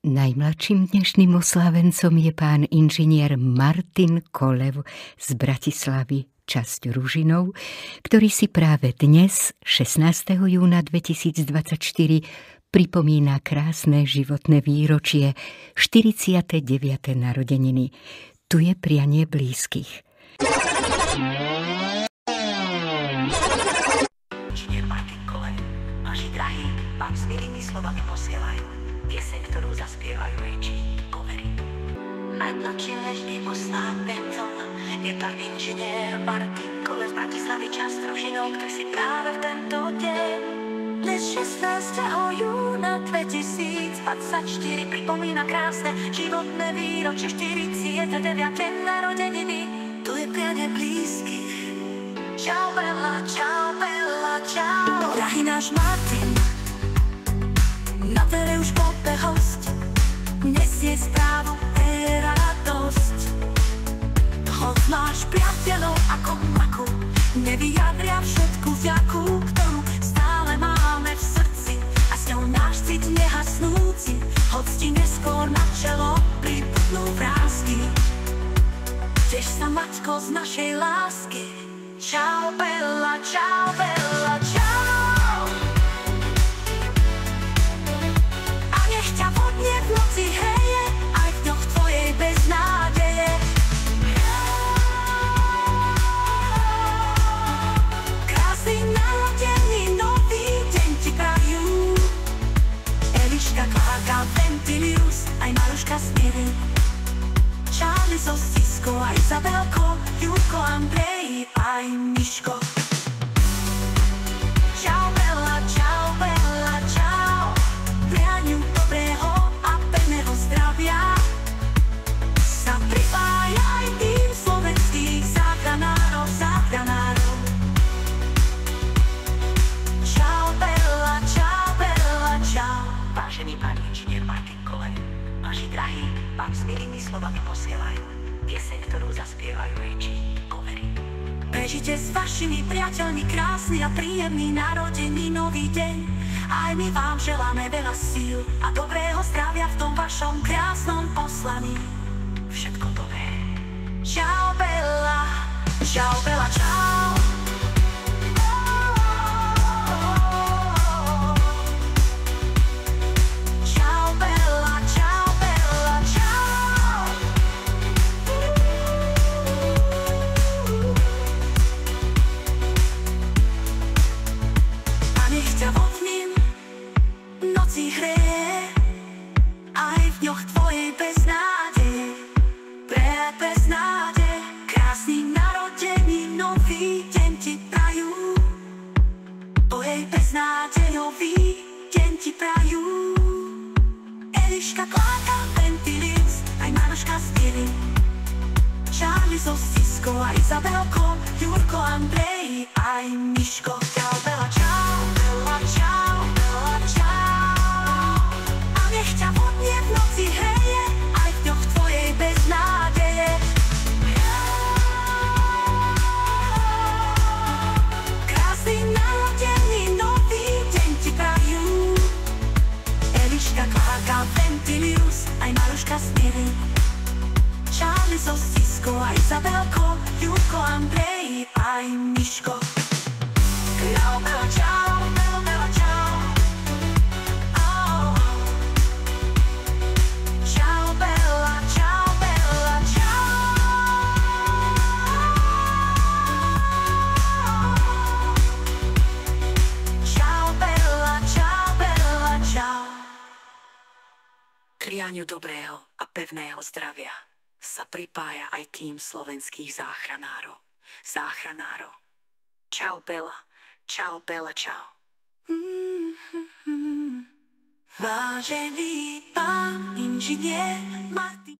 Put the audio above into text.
Najmladším dnešným oslávencom je pán inžinier Martin Kolev z Bratislavy, časť Ružinov, ktorý si práve dnes, 16. júna 2024, pripomína krásne životné výročie, 49. narodeniny. Tu je prianie blízkych. Inžinier Martin Kolev, vaši drahí vám s milými slovami posielajú pieseň, ktorú zaspievajú reči covery. Najmladším dnešným oslávencom je pán inžinier Martin Kolev z Bratislavy, časť Ružinov, ktorý si práve v tento deň, dnes 16. júna 2024, pripomína krásne životné výročie, 49. narodeniny. Tu je prianie blízkych. Čau Bella, čau Bella, čau. Drahý náš Martin, na tere už pope host, nesie správu radosť. Hoď máš priateľov ako maku, nevyjadria všetku vďaku, ktorú stále máme v srdci, a s ňou náš cit nehasnúci. Hoď ti neskôr na čelo priputnú vrásky, tiež sa matko z našej lásky. Čau Bella, čau Bella, čau. A nech ťa vodne v noci hreje, aj v dňoch tvojej beznádeje. Krásny narodený nový deň ti prajú Eliška, Klárka, Ventilius, aj Maruška Smiry, Charlie so Siskou a Izabelko, Júko, Andrej, aj Miško. Čau Bella, čau Bella, čau. Prianiu dobrého a pevného zdravia sa pripája aj tým slovenských záchranárov, záchranárov. Čau Bella, čau Bella, čau. Vážený pán inžinier Martin Kolev, vaši drahí vám s milými slovami posielajú pieseň, ktorú zaspievajú reči covery. Prežite s vašimi priateľmi krásny a príjemný narodený nový deň. Aj my vám želáme veľa síl a dobrého zdravia v tom vašom krásnom poslaní. Všetko dobré. Čau Bella, čau Bella, čau. Aj v dňoch tvojej beznádeje, pre beznádej, krásny narodený nový deň ti prajú. Tvojej beznádejový deň ti prajú Eliška, Klárka, Ventilius, aj Maruška Smiry, Charlie so Siskou a Izabelko, Jurko, Andrej, aj Miško. Čau Bella, čau Bella, čau Bella, čau. A nech ťa vodne v noci hreje, aj v dňoch tvojej beznádeje. Krásny narodený nový deň ti prajú Eliška, Klárka, Ventilius, aj Maruška Smiry, Charlie so Siskou a Izabelko, Júko, Andrej, aj Miško. Čau Bella, čau Bella, Bella, čau. Oh. Čau Bella, čau Bella, čau. Čau Bella, čau Bella, čau. K prianiu dobrého a pevného zdravia sa pripája aj tým slovenských záchranárov. Záchranárov. Čau Bella, čau Bella, čau. Vážený pán inžinier Martin